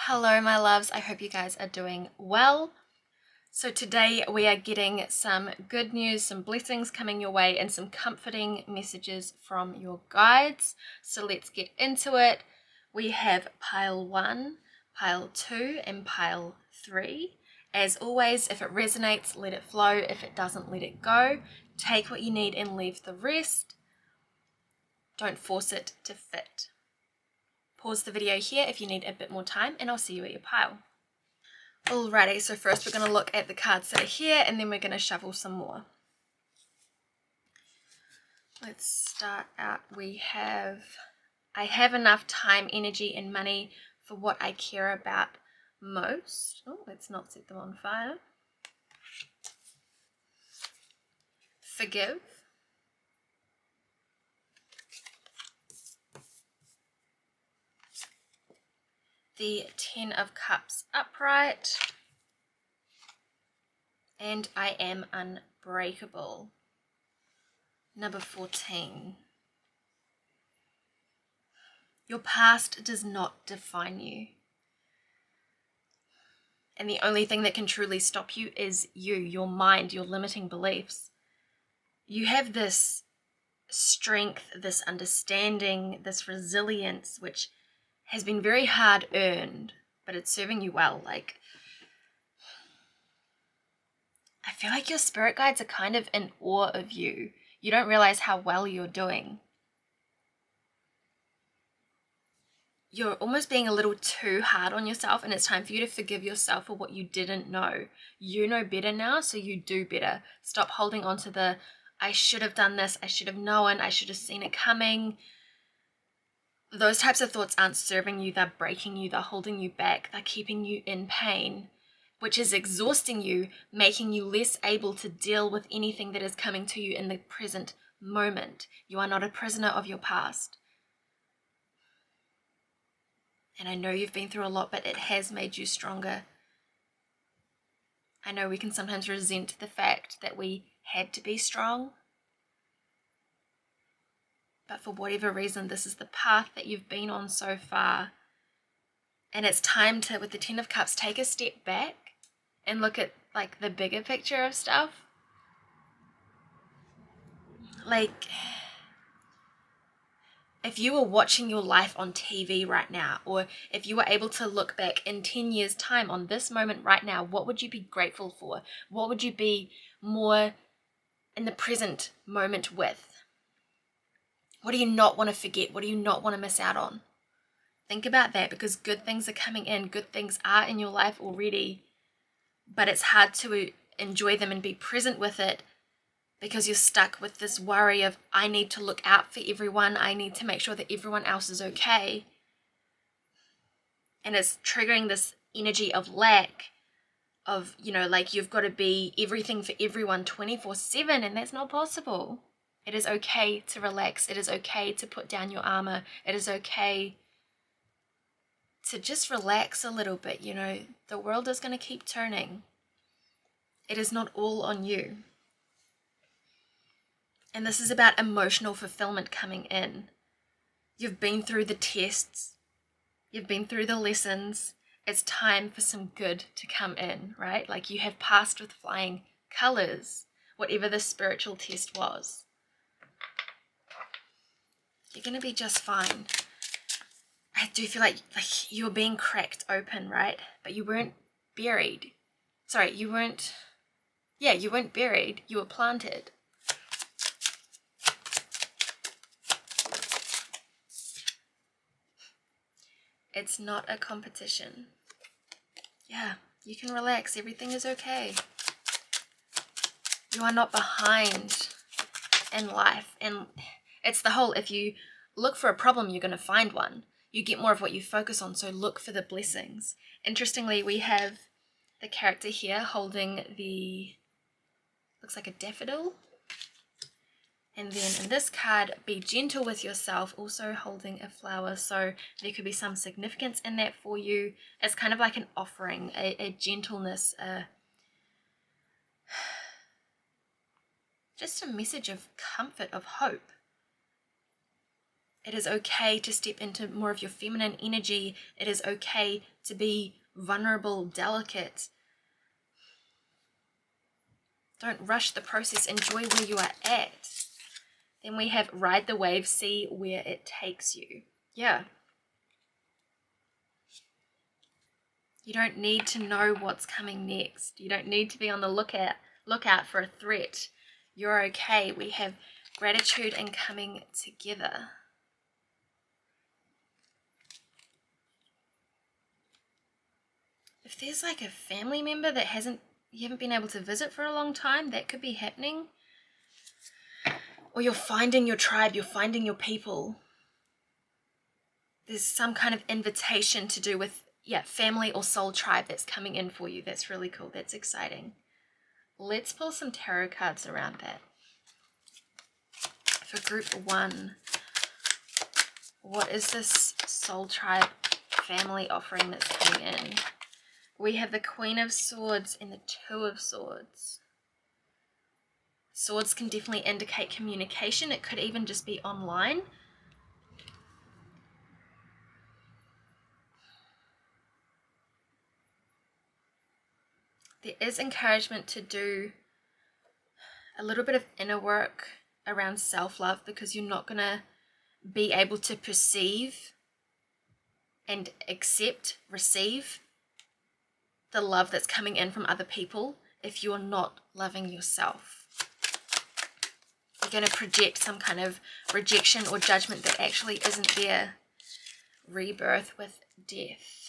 Hello, my loves. I hope you guys are doing well. So today we are getting some good news, some blessings coming your way, and some comforting messages from your guides. So let's get into it. We have pile 1, pile 2, and pile 3. As always, if it resonates, let it flow. If it doesn't, let it go. Take what you need and leave the rest. Don't force it to fit. Pause the video here if you need a bit more time, and I'll see you at your pile. Alrighty, so first we're going to look at the cards that are here, and then we're going to shuffle some more. Let's start out. I have enough time, energy, and money for what I care about most. Oh, let's not set them on fire. Forgive. The 10 of Cups upright. And I am unbreakable. Number 14. Your past does not define you. And the only thing that can truly stop you is you, your mind, your limiting beliefs. You have this strength, this understanding, this resilience, which has been very hard earned, but it's serving you well. I feel like your spirit guides are kind of in awe of you. You don't realize how well you're doing. You're almost being a little too hard on yourself, and it's time for you to forgive yourself for what you didn't know. You know better now, so you do better. Stop holding on to the, I should have done this, I should have known, I should have seen it coming. Those types of thoughts aren't serving you, they're breaking you, they're holding you back, they're keeping you in pain, which is exhausting you, making you less able to deal with anything that is coming to you in the present moment. You are not a prisoner of your past. And I know you've been through a lot, but it has made you stronger. I know we can sometimes resent the fact that we had to be strong. But for whatever reason, this is the path that you've been on so far. And it's time to, with the 10 of Cups, take a step back and look at the bigger picture of stuff. If you were watching your life on TV right now, or if you were able to look back in 10 years' time on this moment right now, what would you be grateful for? What would you be more in the present moment with? What do you not want to forget? What do you not want to miss out on? Think about that, because good things are coming in. Good things are in your life already, but it's hard to enjoy them and be present with it because you're stuck with this worry of, I need to look out for everyone. I need to make sure that everyone else is okay. And it's triggering this energy of lack of, you've got to be everything for everyone 24/7, and that's not possible. It is okay to relax. It is okay to put down your armor. It is okay to just relax a little bit. The world is going to keep turning. It is not all on you. And this is about emotional fulfillment coming in. You've been through the tests. You've been through the lessons. It's time for some good to come in, right? You have passed with flying colors, whatever the spiritual test was. You're going to be just fine. I do feel like you were being cracked open, right? But you weren't buried. Sorry, you weren't buried. You were planted. It's not a competition. Yeah, you can relax. Everything is okay. You are not behind in life. And it's the whole, if you look for a problem, you're going to find one. You get more of what you focus on, so look for the blessings. Interestingly, we have the character here holding looks like a daffodil. And then in this card, be gentle with yourself, also holding a flower. So there could be some significance in that for you. It's kind of like an offering, a gentleness, just a message of comfort, of hope. It is okay to step into more of your feminine energy. It is okay to be vulnerable, delicate. Don't rush the process. Enjoy where you are at. Then we have ride the wave, see where it takes you. Yeah. You don't need to know what's coming next. You don't need to be on the lookout for a threat. You're okay. We have gratitude and coming together. If there's like a family member that you haven't been able to visit for a long time, that could be happening. Or you're finding your tribe, you're finding your people. There's some kind of invitation to do with, family or soul tribe that's coming in for you. That's really cool. That's exciting. Let's pull some tarot cards around that. For group 1, what is this soul tribe family offering that's coming in? We have the Queen of Swords and the Two of Swords. Swords can definitely indicate communication. It could even just be online. There is encouragement to do a little bit of inner work around self-love, because you're not going to be able to perceive and receive the love that's coming in from other people if you're not loving yourself. You're going to project some kind of rejection or judgment that actually isn't there. Rebirth with death.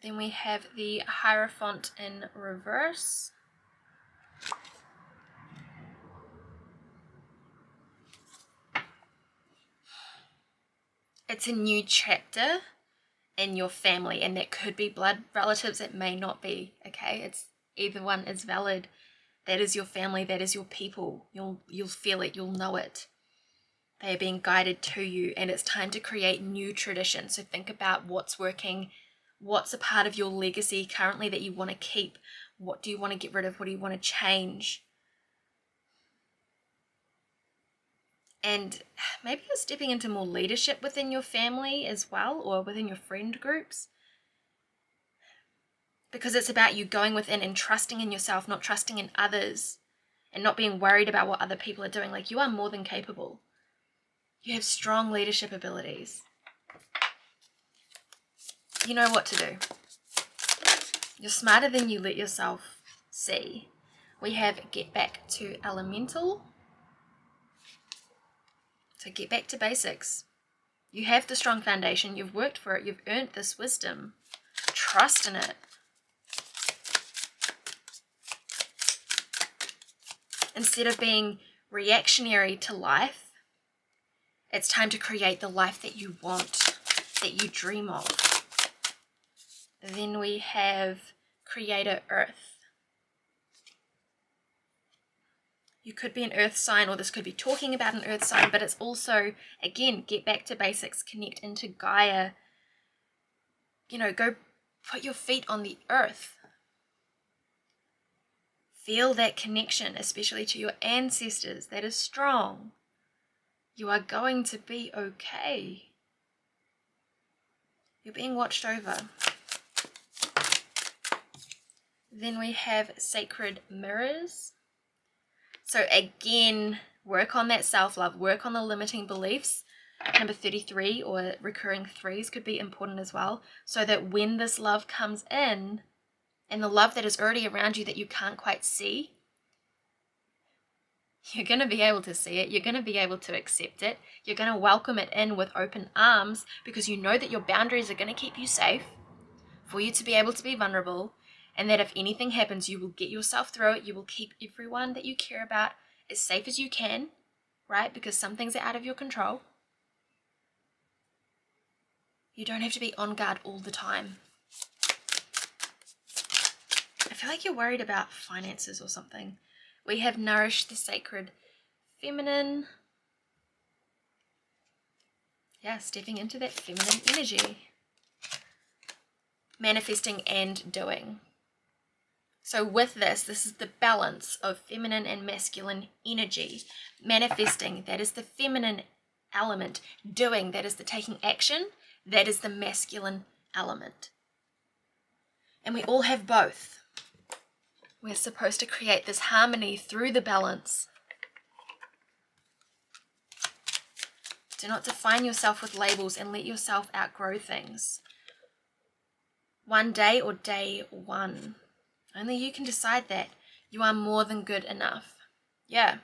Then we have the Hierophant in reverse. It's a new chapter in your family, and that could be blood relatives, it may not be, okay? It's either one is valid. That is your family, that is your people. You'll feel it, you'll know it. They are being guided to you, and it's time to create new traditions. So think about what's working, what's a part of your legacy currently that you want to keep, what do you want to get rid of, what do you want to change? And maybe you're stepping into more leadership within your family as well, or within your friend groups. Because it's about you going within and trusting in yourself, not trusting in others, and not being worried about what other people are doing. Like, you are more than capable. You have strong leadership abilities. You know what to do. You're smarter than you let yourself see. We have get back to elemental. So get back to basics. You have the strong foundation. You've worked for it. You've earned this wisdom. Trust in it. Instead of being reactionary to life, it's time to create the life that you want, that you dream of. Then we have Creator Earth. You could be an earth sign, or this could be talking about an earth sign, but it's also, again, get back to basics, connect into Gaia. Go put your feet on the earth. Feel that connection, especially to your ancestors. That is strong. You are going to be okay. You're being watched over. Then we have Sacred Mirrors. So again, work on that self-love, work on the limiting beliefs. Number 33 or recurring threes could be important as well, so that when this love comes in, and the love that is already around you that you can't quite see, you're going to be able to see it, you're going to be able to accept it, you're going to welcome it in with open arms, because you know that your boundaries are going to keep you safe, for you to be able to be vulnerable, and that if anything happens, you will get yourself through it. You will keep everyone that you care about as safe as you can, right? Because some things are out of your control. You don't have to be on guard all the time. I feel like you're worried about finances or something. We have Nourish the Sacred Feminine. Yeah, stepping into that feminine energy. Manifesting and doing. So with this is the balance of feminine and masculine energy. Manifesting, that is the feminine element. Doing, that is the taking action, that is the masculine element. And we all have both. We're supposed to create this harmony through the balance. Do not define yourself with labels and let yourself outgrow things. One day or day one. Only you can decide that. You are more than good enough. Yeah.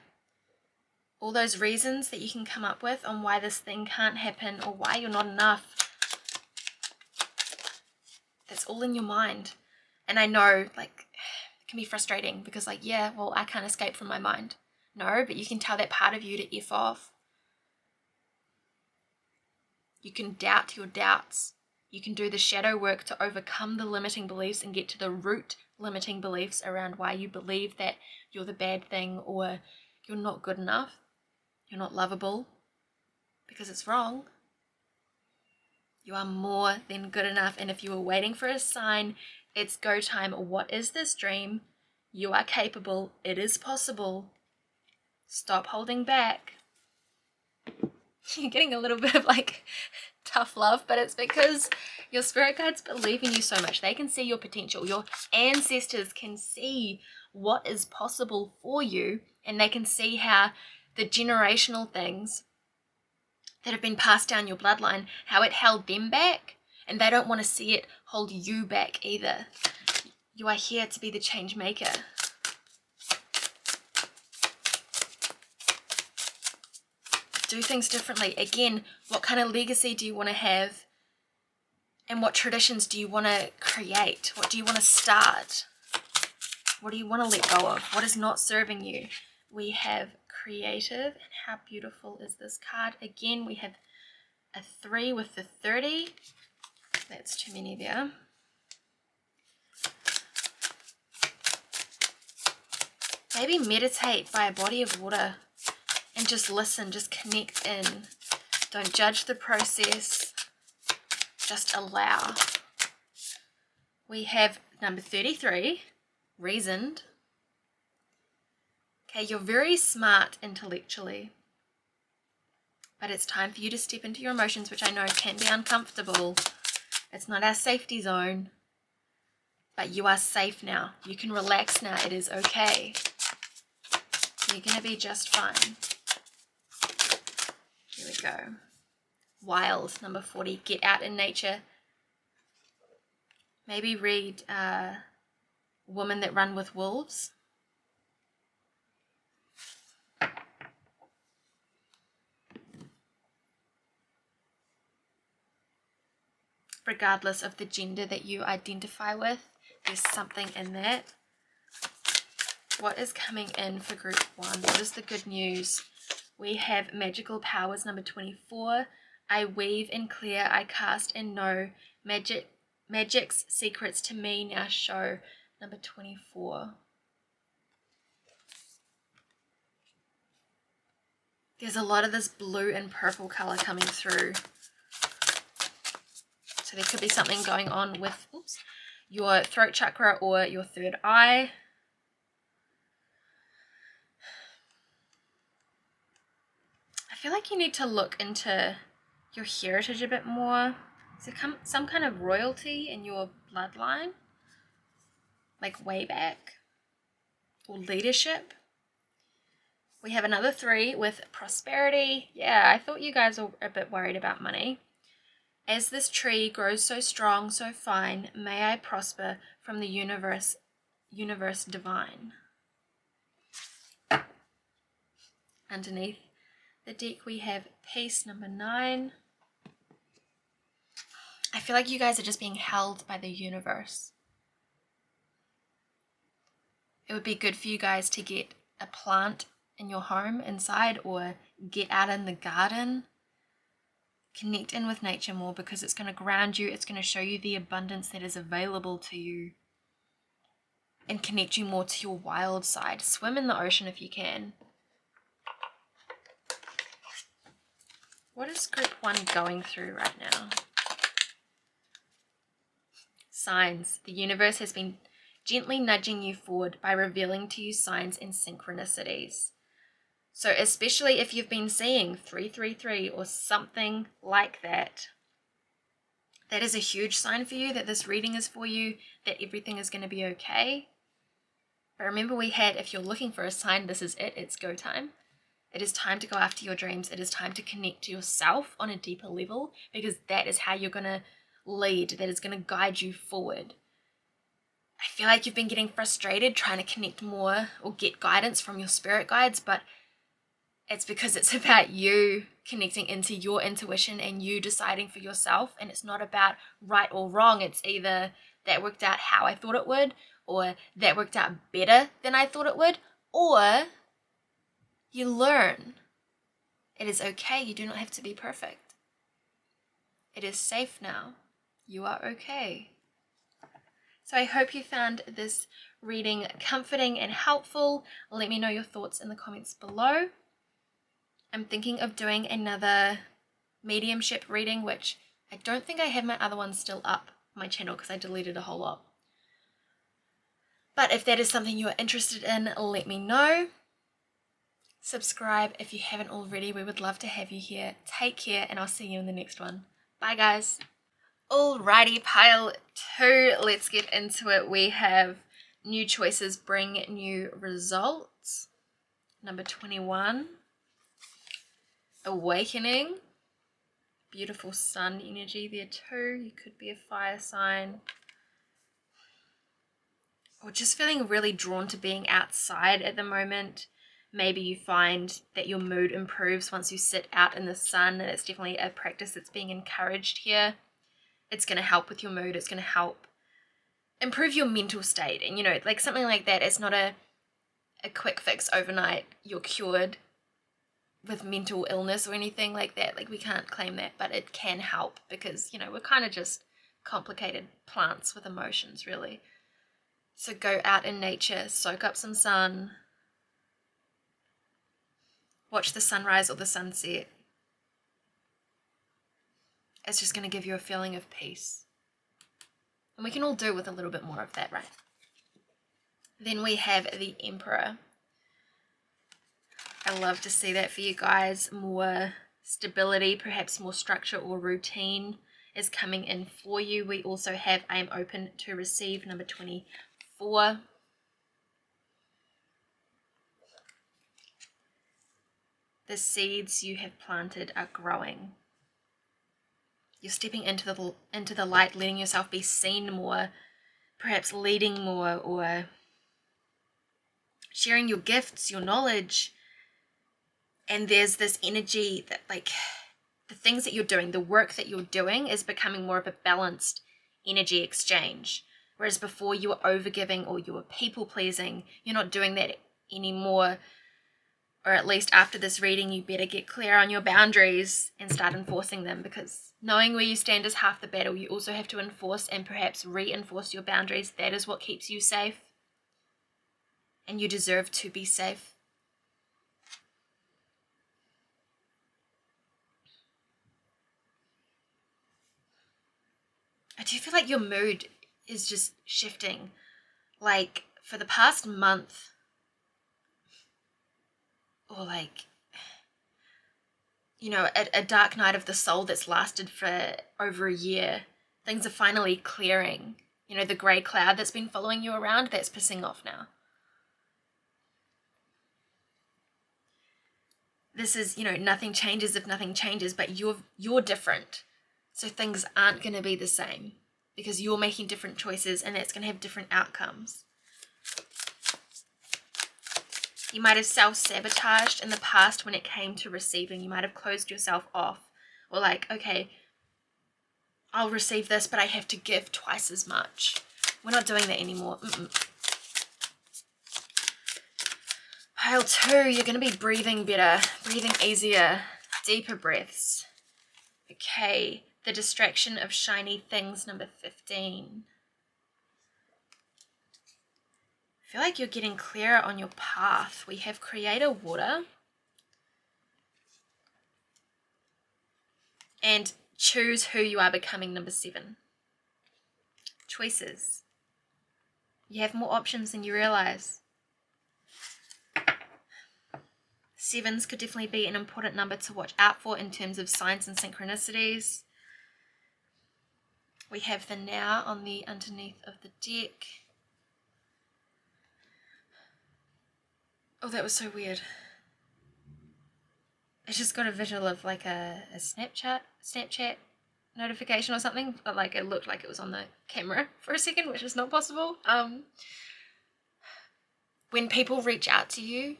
All those reasons that you can come up with on why this thing can't happen or why you're not enough, that's all in your mind. And I know, like, it can be frustrating because, like, yeah, well, I can't escape from my mind. No, but you can tell that part of you to F off. You can doubt your doubts. You can do the shadow work to overcome the limiting beliefs and get to the root limiting beliefs around why you believe that you're the bad thing or you're not good enough, you're not lovable, because it's wrong. You are more than good enough, and if you were waiting for a sign, it's go time. What is this dream? You are capable. It is possible. Stop holding back. You're getting a little bit of like tough love, but it's because your spirit guides believe in you so much. They can see your potential. Your ancestors can see what is possible for you, and they can see how the generational things that have been passed down your bloodline, how it held them back, and they don't want to see it hold you back either. You are here to be the change maker. Do things differently. Again, what kind of legacy do you want to have? And what traditions do you want to create? What do you want to start? What do you want to let go of? What is not serving you? We have creative. And how beautiful is this card? Again, we have a 3 with the 30. That's too many there. Maybe meditate by a body of water and just listen, just connect in. Don't judge the process. Just allow. We have number 33, reasoned. Okay, you're very smart intellectually, but it's time for you to step into your emotions, which I know can be uncomfortable. It's not our safety zone, but you are safe now. You can relax now. It is okay. You're going to be just fine. Here we go. Wild, number 40. Get out in nature. Maybe read Women That Run with Wolves. Regardless of the gender that you identify with, there's something in that. What is coming in for group 1? What is the good news? We have magical powers, number 24. I weave and clear, I cast and know. Magic's secrets to me now show, number 24. There's a lot of this blue and purple color coming through. So there could be something going on with your throat chakra or your third eye. I feel like you need to look into your heritage a bit more. Is there some kind of royalty in your bloodline? Like way back? Or leadership? We have another 3 with prosperity. Yeah, I thought you guys were a bit worried about money. As this tree grows so strong, so fine, may I prosper from the universe divine. Underneath the deck we have peace, number 9. I feel like you guys are just being held by the universe. It would be good for you guys to get a plant in your home inside or get out in the garden. Connect in with nature more because it's going to ground you. It's going to show you the abundance that is available to you and connect you more to your wild side. Swim in the ocean if you can. What is group 1 going through right now? Signs. The universe has been gently nudging you forward by revealing to you signs and synchronicities. So especially if you've been seeing 333 or something like that, that is a huge sign for you that this reading is for you, that everything is going to be okay. But remember if you're looking for a sign, this is it. It's go time. It is time to go after your dreams. It is time to connect to yourself on a deeper level, because that is how you're going to lead. That is going to guide you forward. I feel like you've been getting frustrated trying to connect more or get guidance from your spirit guides, but it's because it's about you connecting into your intuition and you deciding for yourself. And it's not about right or wrong. It's either that worked out how I thought it would, or that worked out better than I thought it would, or you learn. It is okay. You do not have to be perfect. It is safe now. You are okay. So I hope you found this reading comforting and helpful. Let me know your thoughts in the comments below. I'm thinking of doing another mediumship reading, which I don't think I have my other one still up on my channel because I deleted a whole lot. But if that is something you're interested in, let me know. Subscribe if you haven't already. We would love to have you here. Take care, and I'll see you in the next one. Bye, guys. Alrighty, pile 2. Let's get into it. We have new choices bring new results. Number 21. Awakening. Beautiful sun energy there too. You could be a fire sign. Or just feeling really drawn to being outside at the moment. Maybe you find that your mood improves once you sit out in the sun. It's definitely a practice that's being encouraged here. It's going to help with your mood. It's going to help improve your mental state. And, like something like that, it's not a quick fix overnight. You're cured with mental illness or anything like that. Like, we can't claim that, but it can help because, we're kind of just complicated plants with emotions, really. So go out in nature, soak up some sun, watch the sunrise or the sunset. It's just going to give you a feeling of peace. And we can all do with a little bit more of that, right? Then we have the Emperor. I love to see that for you guys. More stability, perhaps more structure or routine is coming in for you. We also have I am open to receive, number 24. The seeds you have planted are growing. You're stepping into the light, letting yourself be seen more, perhaps leading more, or sharing your gifts, your knowledge. And there's this energy that, like, the things that you're doing, the work that you're doing is becoming more of a balanced energy exchange. Whereas before you were overgiving or you were people pleasing, you're not doing that anymore. Or at least after this reading, you better get clear on your boundaries and start enforcing them, because knowing where you stand is half the battle. You also have to enforce and perhaps reinforce your boundaries. That is what keeps you safe. And you deserve to be safe. I do feel like your mood is just shifting. Like, for the past month, or like, a dark night of the soul that's lasted for over a year, things are finally clearing. The grey cloud that's been following you around, that's pissing off now. This is, nothing changes if nothing changes, but you're different. So things aren't going to be the same because you're making different choices, and that's going to have different outcomes. You might have self-sabotaged in the past when it came to receiving. You might have closed yourself off, or like, okay, I'll receive this, but I have to give twice as much. We're not doing that anymore. Pile 2, you're going to be breathing better, breathing easier, deeper breaths. Okay, the distraction of shiny things, number 15. I feel like you're getting clearer on your path. We have Creator Water. And choose who you are becoming, number 7. Choices. You have more options than you realize. Sevens could definitely be an important number to watch out for in terms of signs and synchronicities. We have the now on the underneath of the deck. Oh, that was so weird. I just got a visual of like a Snapchat notification or something. But like it looked like it was on the camera for a second, which is not possible. When people reach out to you,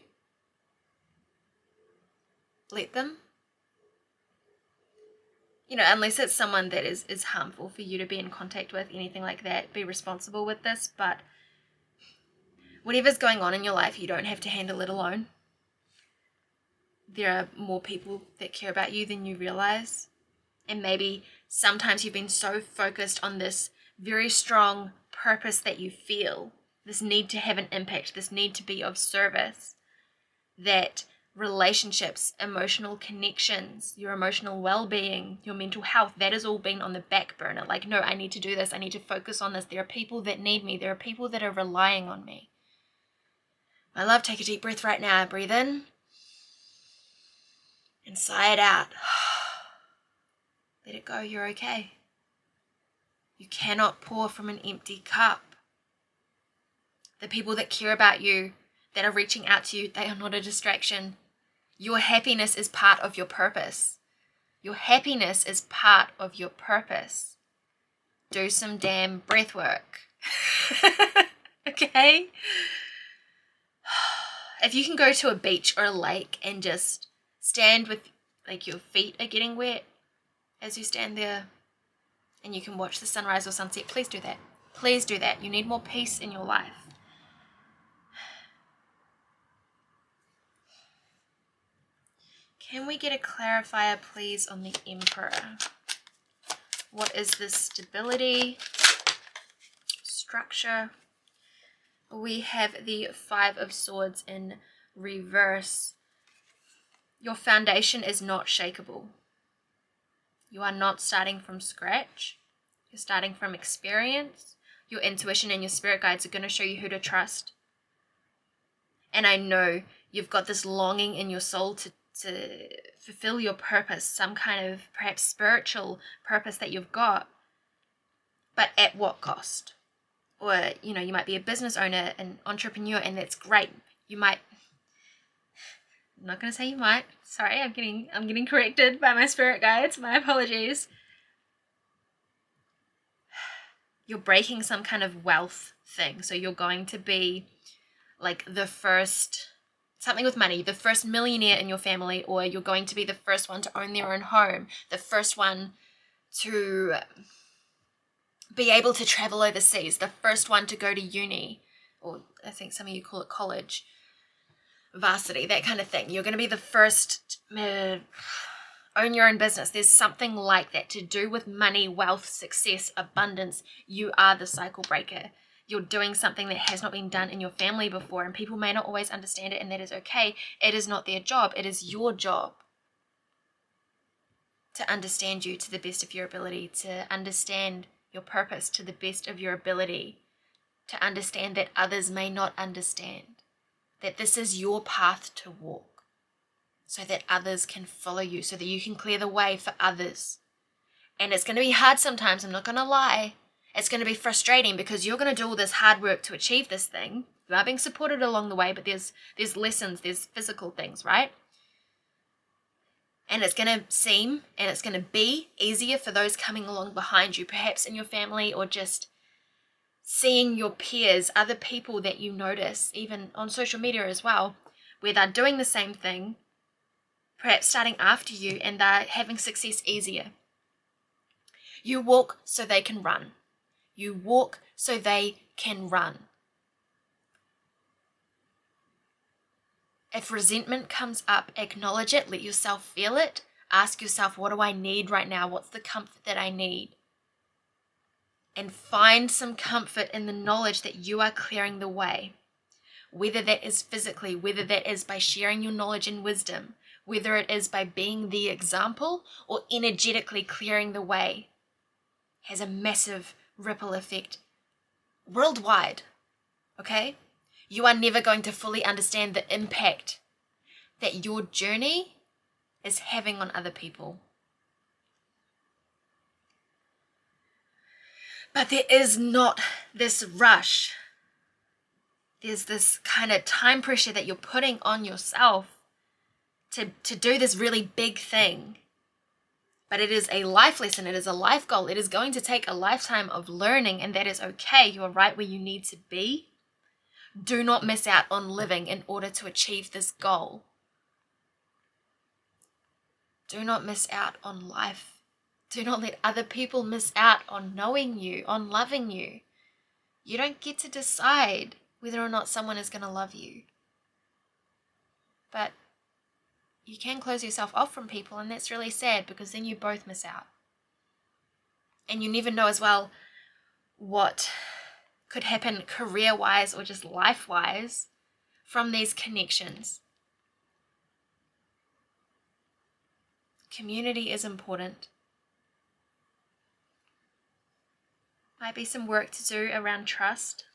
let them. You know, unless it's someone that is harmful for you to be in contact with, anything like that, be responsible with this. But whatever's going on in your life, you don't have to handle it alone. There are more people that care about you than you realize. And maybe sometimes you've been so focused on this very strong purpose that you feel, this need to have an impact, this need to be of service, that relationships, emotional connections, your emotional well-being, your mental health, that has all been on the back burner. Like, no, I need to do this. I need to focus on this. There are people that need me. There are people that are relying on me. My love, take a deep breath right now. Breathe in and sigh it out. Let it go. You're okay. You cannot pour from an empty cup. The people that care about you, that are reaching out to you, they are not a distraction. Your happiness is part of your purpose. Your happiness is part of your purpose. Do some damn breath work. Okay? If you can go to a beach or a lake and just stand with, like, your feet are getting wet as you stand there and you can watch the sunrise or sunset, please do that. Please do that. You need more peace in your life. Can we get a clarifier, please, on the Emperor? What is this stability, structure? We have the Five of Swords in reverse. Your foundation is not shakeable. You are not starting from scratch. You're starting from experience. Your intuition and your spirit guides are going to show you who to trust. And I know you've got this longing in your soul to fulfill your purpose, some kind of perhaps spiritual purpose that you've got, but at what cost? Or, you know, you might be a business owner, an entrepreneur, and that's great. You might, I'm not going to say you might, sorry, I'm getting corrected by my spirit guides, my apologies. You're breaking some kind of wealth thing, so you're going to be like the first, something with money, the first millionaire in your family, or you're going to be the first one to own their own home, the first one to be able to travel overseas, the first one to go to uni, or I think some of you call it college, varsity, that kind of thing. You're going to be the first, own your own business. There's something like that to do with money, wealth, success, abundance. You are the cycle breaker. You're doing something that has not been done in your family before, and people may not always understand it, and that is okay. It is not their job. It is your job to understand you to the best of your ability, to understand your purpose to the best of your ability, to understand that others may not understand, that this is your path to walk, so that others can follow you, so that you can clear the way for others. And it's going to be hard sometimes, I'm not going to lie. It's going to be frustrating because you're going to do all this hard work to achieve this thing. You are being supported along the way, but there's lessons, there's physical things, right? And it's going to seem, and it's going to be easier for those coming along behind you, perhaps in your family, or just seeing your peers, other people that you notice, even on social media as well, where they're doing the same thing, perhaps starting after you, and they're having success easier. You walk so they can run. You walk so they can run. If resentment comes up, acknowledge it, let yourself feel it. Ask yourself, what do I need right now? What's the comfort that I need? And find some comfort in the knowledge that you are clearing the way. Whether that is physically, whether that is by sharing your knowledge and wisdom, whether it is by being the example or energetically clearing the way, has a massive ripple effect worldwide. Okay? You are never going to fully understand the impact that your journey is having on other people. But there is not this rush. There's this kind of time pressure that you're putting on yourself to do this really big thing. But it is a life lesson. It is a life goal. It is going to take a lifetime of learning, and that is okay. You are right where you need to be. Do not miss out on living in order to achieve this goal. Do not miss out on life. Do not let other people miss out on knowing you, on loving you. You don't get to decide whether or not someone is going to love you. But you can close yourself off from people, and that's really sad because then you both miss out. And you never know as well what could happen career-wise or just life-wise from these connections. Community is important. Might be some work to do around trust,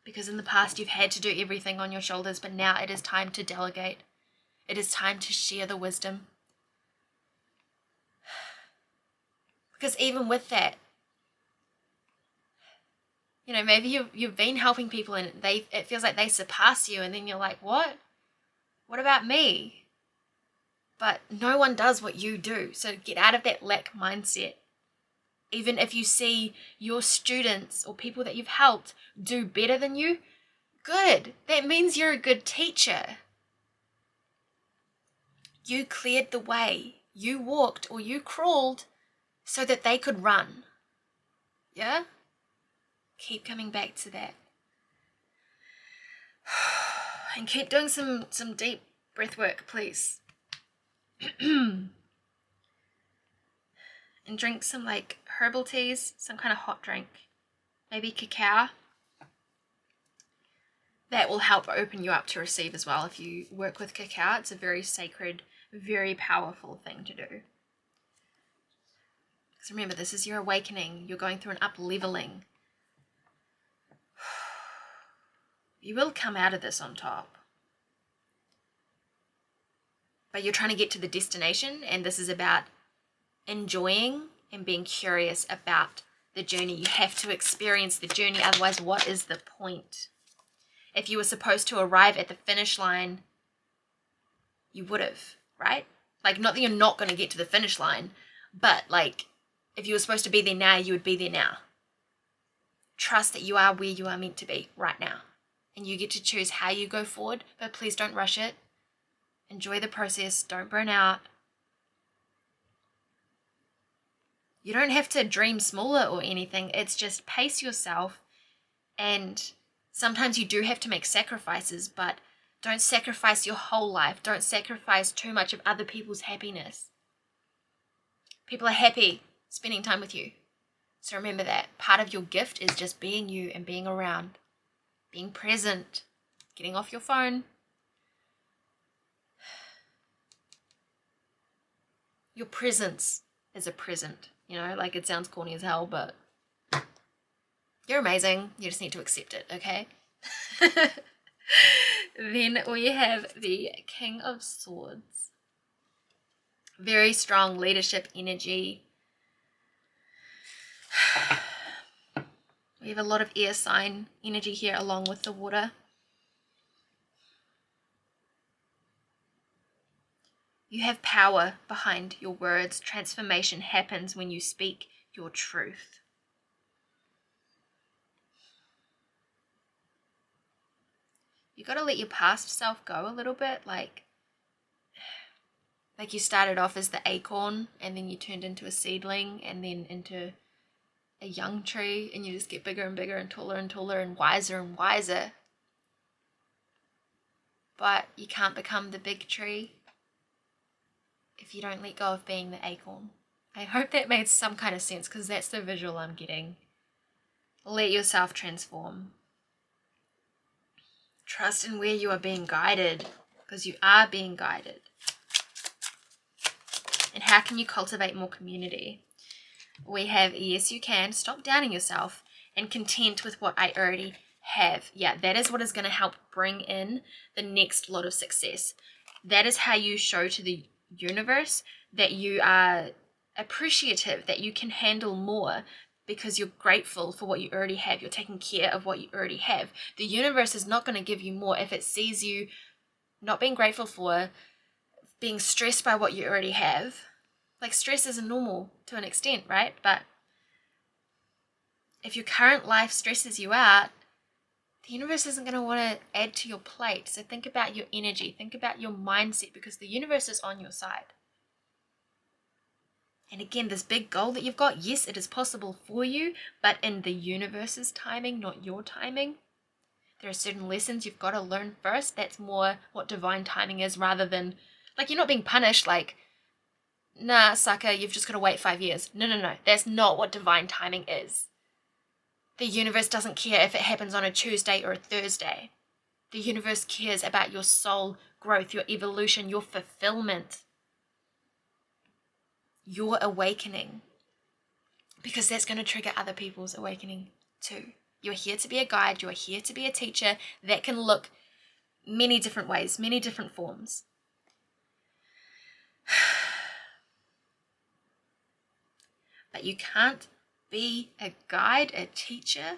because in the past you've had to do everything on your shoulders, but now it is time to delegate. It is time to share the wisdom. Because even with that, you know, maybe you've been helping people and it feels like they surpass you, and then you're like, what? What about me? But no one does what you do. So get out of that lack mindset. Even if you see your students or people that you've helped do better than you, good. That means you're a good teacher. You cleared the way. You walked or you crawled so that they could run. Yeah? Keep coming back to that. And keep doing some deep breath work, please. And drink some like herbal teas, some kind of hot drink, maybe cacao. That will help open you up to receive as well. If you work with cacao, it's a very sacred, very powerful thing to do. Because remember, this is your awakening. You're going through an up-leveling. You will come out of this on top. But you're trying to get to the destination, and this is about enjoying and being curious about the journey. You have to experience the journey, otherwise what is the point? If you were supposed to arrive at the finish line, you would have, right? Like, not that you're not going to get to the finish line, but like, if you were supposed to be there now, you would be there now. Trust that you are where you are meant to be right now. And you get to choose how you go forward, but please don't rush it. Enjoy the process. Don't burn out. You don't have to dream smaller or anything. It's just pace yourself. And sometimes you do have to make sacrifices, but don't sacrifice your whole life. Don't sacrifice too much of other people's happiness. People are happy spending time with you. So remember that. Part of your gift is just being you and being around. Being present. Getting off your phone. Your presence is a present. You know, like, it sounds corny as hell, but you're amazing. You just need to accept it, okay? Then we have the King of Swords. Very strong leadership energy. We have a lot of air sign energy here along with the water. You have power behind your words. Transformation happens when you speak your truth. You got to let your past self go a little bit. Like you started off as the acorn, and then you turned into a seedling, and then into a young tree, and you just get bigger and bigger and taller and wiser and wiser. But you can't become the big tree if you don't let go of being the acorn. I hope that made some kind of sense, because that's the visual I'm getting. Let yourself transform. Trust in where you are being guided, because you are being guided. And how can you cultivate more community? We have yes you can, stop doubting yourself, and content with what I already have, that is what is going to help bring in the next lot of success. That is how you show to the universe that you are appreciative, that you can handle more, because you're grateful for what you already have. You're taking care of what you already have. The universe is not going to give you more if it sees you not being grateful for, being stressed by what you already have. Like, stress is normal to an extent, right? But if your current life stresses you out, the universe isn't going to want to add to your plate. So think about your energy, think about your mindset, because the universe is on your side. And again, this big goal that you've got, yes, it is possible for you, but in the universe's timing, not your timing. There are certain lessons you've got to learn first. That's more what divine timing is, rather than, like, you're not being punished, like, nah, sucker, you've just got to wait 5 years. No. That's not what divine timing is. The universe doesn't care if it happens on a Tuesday or a Thursday. The universe cares about your soul growth, your evolution, your fulfillment, your awakening, because that's going to trigger other people's awakening too. You're here to be a guide. You're here to be a teacher. That can look many different ways, many different forms. But you can't be a guide, a teacher,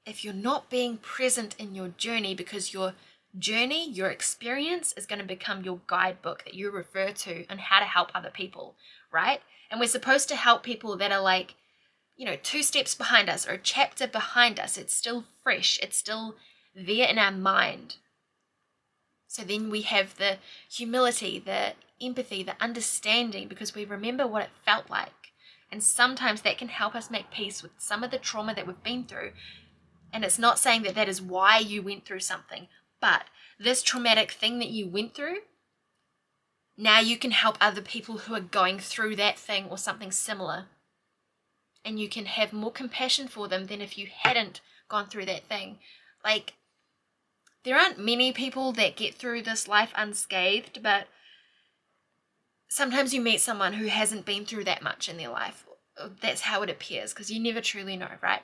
if you're not being present in your journey, because your journey, your experience is going to become your guidebook that you refer to on how to help other people, right? And we're supposed to help people that are like, 2 steps behind us or a chapter behind us. It's still fresh. It's still there in our mind. So then we have the humility, the empathy, the understanding, because we remember what it felt like. And sometimes that can help us make peace with some of the trauma that we've been through. And it's not saying that that is why you went through something, but this traumatic thing that you went through, now you can help other people who are going through that thing or something similar. And you can have more compassion for them than if you hadn't gone through that thing. Like, there aren't many people that get through this life unscathed, but sometimes you meet someone who hasn't been through that much in their life. That's how it appears, because you never truly know, right?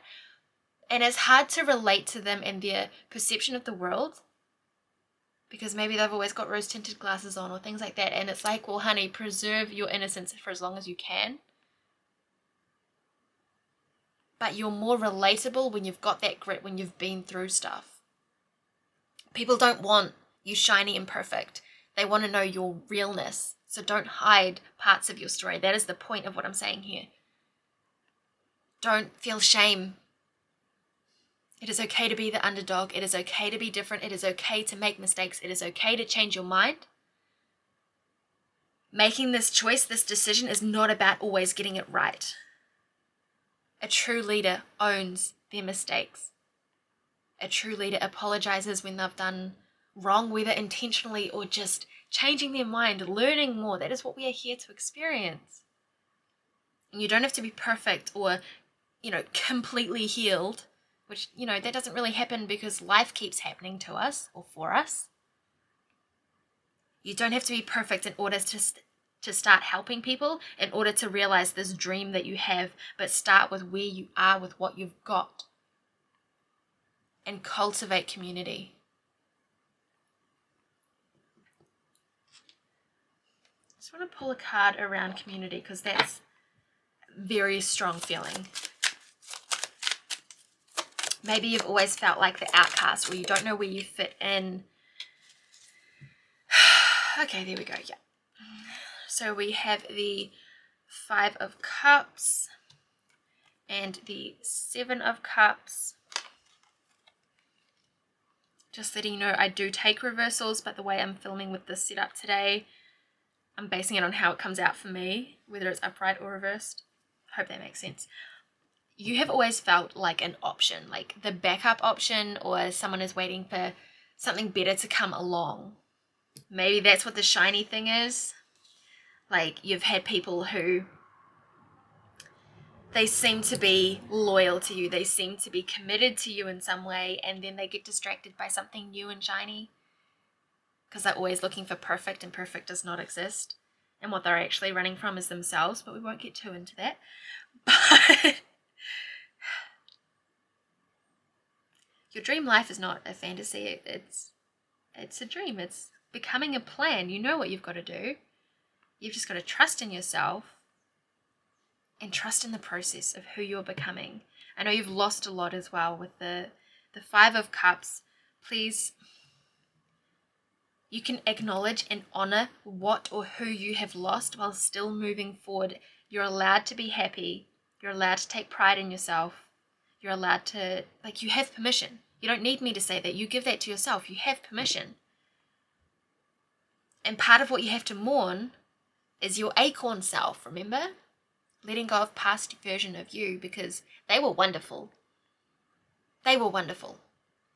And it's hard to relate to them and their perception of the world, because maybe they've always got rose-tinted glasses on or things like that. And it's like, well, honey, preserve your innocence for as long as you can. But you're more relatable when you've got that grit, when you've been through stuff. People don't want you shiny and perfect. They want to know your realness. So don't hide parts of your story. That is the point of what I'm saying here. Don't feel shame. It is okay to be the underdog. It is okay to be different. It is okay to make mistakes. It is okay to change your mind. Making this choice, this decision, is not about always getting it right. A true leader owns their mistakes. A true leader apologizes when they've done wrong, whether intentionally or just changing their mind, learning more. That is what we are here to experience. And you don't have to be perfect or, completely healed, which, that doesn't really happen because life keeps happening to us or for us. You don't have to be perfect in order to start helping people, in order to realize this dream that you have, but start with where you are, with what you've got, and cultivate community. I just want to pull a card around community, because that's a very strong feeling. Maybe you've always felt like the outcast, or you don't know where you fit in. Okay, there we go, yeah. So we have the 5 of Cups and the 7 of Cups. Just letting you know, I do take reversals, but the way I'm filming with this setup today, I'm basing it on how it comes out for me, whether it's upright or reversed. I hope that makes sense. You have always felt like an option, like the backup option, or someone is waiting for something better to come along. Maybe that's what the shiny thing is. Like, you've had people who, they seem to be loyal to you, they seem to be committed to you in some way, and then they get distracted by something new and shiny, because they're always looking for perfect, and perfect does not exist. And what they're actually running from is themselves, but we won't get too into that. But Your dream life is not a fantasy. It's a dream. It's becoming a plan. You know what you've got to do. You've just got to trust in yourself and trust in the process of who you're becoming. I know you've lost a lot as well with the Five of Cups. Please, you can acknowledge and honor what or who you have lost while still moving forward. You're allowed to be happy. You're allowed to take pride in yourself. You're allowed to, you have permission. You don't need me to say that. You give that to yourself. You have permission. And part of what you have to mourn is your acorn self, remember? Letting go of past version of you, because they were wonderful. They were wonderful.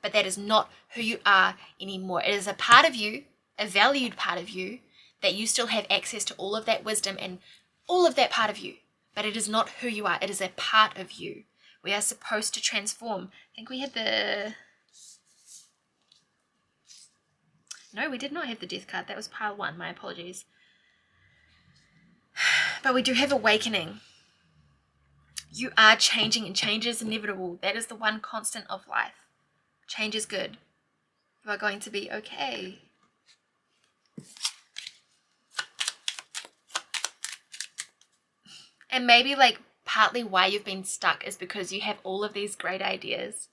But that is not who you are anymore. It is a part of you, a valued part of you, that you still have access to all of that wisdom and all of that part of you. But it is not who you are. It is a part of you. We are supposed to transform. I think we had No, we did not have the Death card. That was pile 1. My apologies. But we do have awakening. You are changing, and change is inevitable. That is the one constant of life. Change is good. You are going to be okay. And maybe partly why you've been stuck is because you have all of these great ideas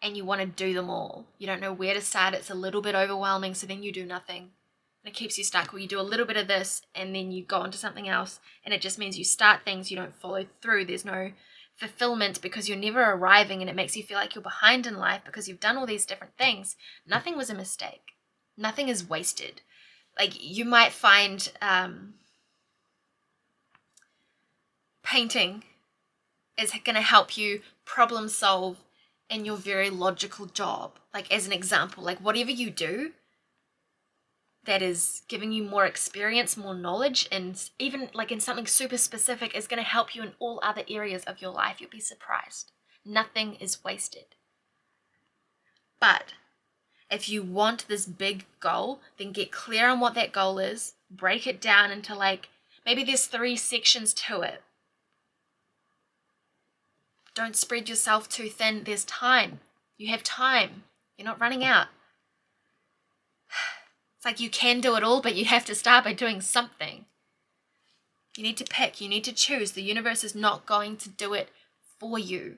and you want to do them all. You don't know where to start. It's a little bit overwhelming, so then you do nothing. And it keeps you stuck. Or you do a little bit of this and then you go on to something else, and it just means you start things, you don't follow through. There's no fulfillment because you're never arriving, and it makes you feel like you're behind in life because you've done all these different things. Nothing was a mistake. Nothing is wasted. You might find painting is going to help you problem solve in your very logical job. As an example, whatever you do that is giving you more experience, more knowledge, and even in something super specific is going to help you in all other areas of your life. You'll be surprised. Nothing is wasted. But if you want this big goal, then get clear on what that goal is. Break it down into maybe there's 3 sections to it. Don't spread yourself too thin. There's time. You have time. You're not running out. It's you can do it all, but you have to start by doing something. You need to pick. You need to choose. The universe is not going to do it for you.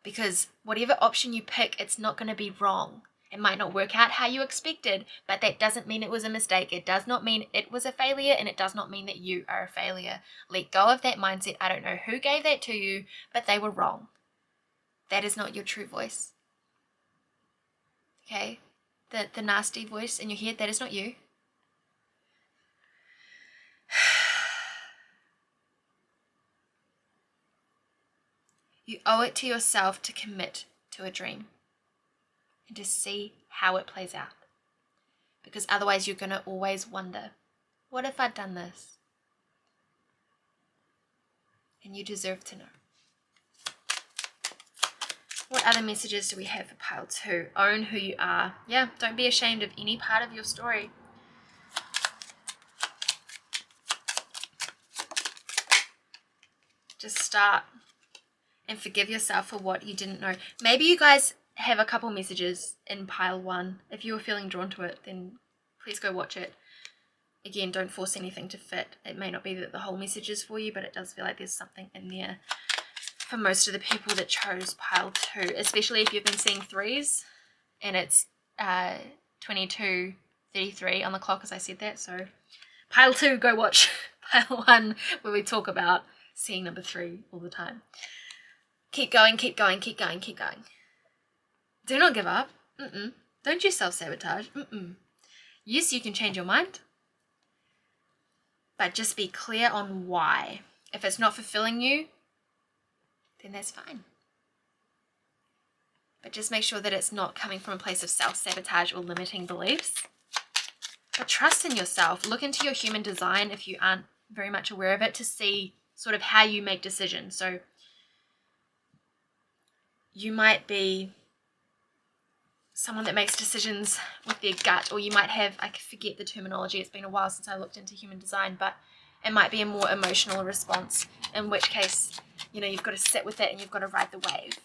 Because whatever option you pick, it's not going to be wrong. It might not work out how you expected, but that doesn't mean it was a mistake. It does not mean it was a failure, and it does not mean that you are a failure. Let go of that mindset. I don't know who gave that to you, but they were wrong. That is not your true voice. Okay? The nasty voice in your head, that is not you. You owe it to yourself to commit to a dream and to see how it plays out. Because otherwise you're going to always wonder, what if I'd done this? And you deserve to know. What other messages do we have for pile 2? Own who you are. Yeah, don't be ashamed of any part of your story. Just start and forgive yourself for what you didn't know. Maybe you guys have a couple messages in pile 1. If you were feeling drawn to it, then please go watch it. Again, don't force anything to fit. It may not be that the whole message is for you, but it does feel like there's something in there for most of the people that chose pile 2, especially if you've been seeing 3s, and it's 22:33 on the clock as I said that. So pile 2, go watch pile 1 where we talk about seeing number 3 all the time. Keep going, keep going, keep going, keep going. Do not give up. Don't you self-sabotage. Yes, you can change your mind, but just be clear on why. If it's not fulfilling you, then that's fine. But just make sure that it's not coming from a place of self-sabotage or limiting beliefs. But trust in yourself. Look into your human design if you aren't very much aware of it, to see sort of how you make decisions. So you might be someone that makes decisions with their gut, or you might have, I forget the terminology, it's been a while since I looked into human design, but it might be a more emotional response, in which case, you've got to sit with it and you've got to ride the wave.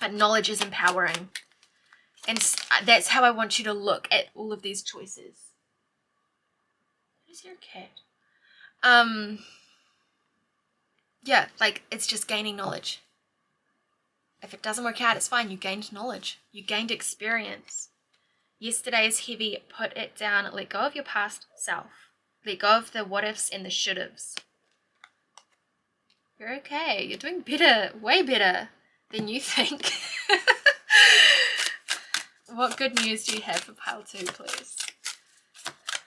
But knowledge is empowering. And that's how I want you to look at all of these choices. What is your cat? Yeah, like it's just gaining knowledge. If it doesn't work out, it's fine. You gained knowledge. You gained experience. Yesterday is heavy. Put it down. Let go of your past self. Let go of the what ifs and the should haves. You're okay. You're doing better. Way better than you think. What good news do you have for pile 2, please?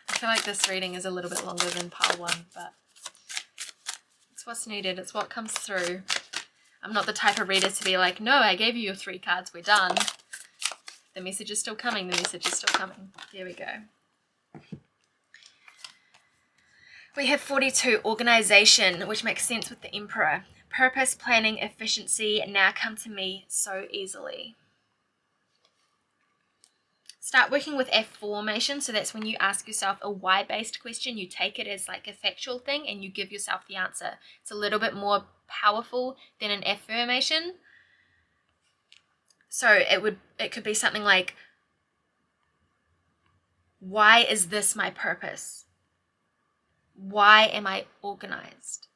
I feel like this reading is a little bit longer than pile 1, but it's what's needed. It's what comes through. I'm not the type of reader to be like, no, I gave you your 3 cards, we're done. The message is still coming. The message is still coming. Here we go. We have 42, organization, which makes sense with the Emperor. Purpose, planning, efficiency now come to me so easily. Start working with affirmation. So that's when you ask yourself a why-based question. You take it as like a factual thing and you give yourself the answer. It's a little bit more powerful than an affirmation. So it could be something like, why is this my purpose? Why am I organized?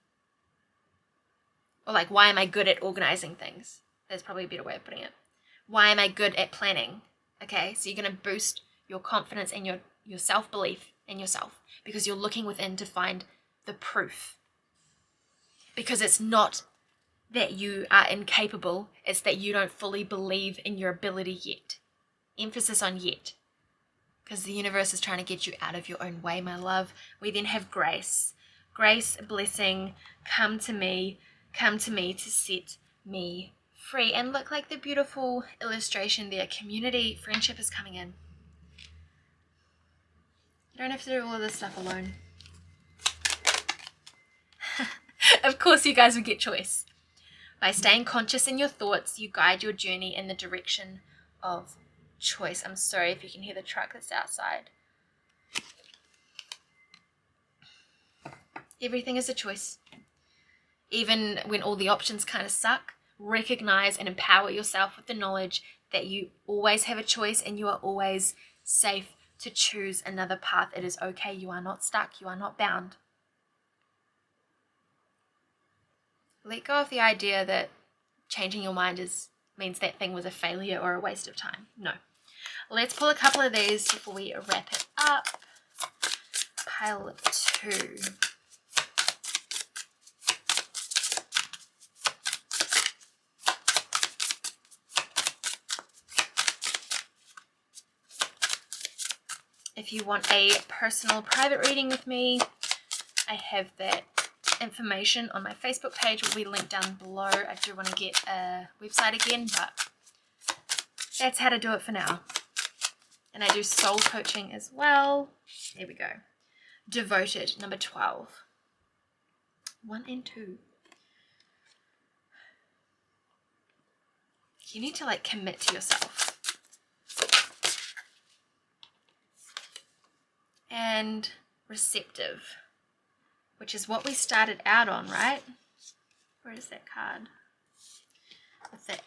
Or like, why am I good at organizing things? That's probably a better way of putting it. Why am I good at planning? Okay, so you're going to boost your confidence and your self-belief in yourself because you're looking within to find the proof. Because it's not that you are incapable, it's that you don't fully believe in your ability yet. Emphasis on yet. Because the universe is trying to get you out of your own way, my love. We then have grace. Grace, blessing, come to me to set me free. And look, like the beautiful illustration there, community, friendship is coming in. You don't have to do all of this stuff alone. Of course you guys will get choice. By staying conscious in your thoughts, you guide your journey in the direction of choice. I'm sorry if you can hear the truck that's outside. Everything is a choice. Even when all the options kind of suck, recognize and empower yourself with the knowledge that you always have a choice and you are always safe to choose another path. It is okay. You are not stuck. You are not bound. Let go of the idea that changing your mind means that thing was a failure or a waste of time. No. Let's pull a couple of these before we wrap it up. Pile 2. If you want a personal private reading with me, I have that information on my Facebook page. Will be linked down below. I do want to get a website again, but that's how to do it for now. And I do soul coaching as well. Here we go. Devoted, number 12. 1 and 2. You need to like commit to yourself. And receptive, which is what we started out on, right? Where is that card? With the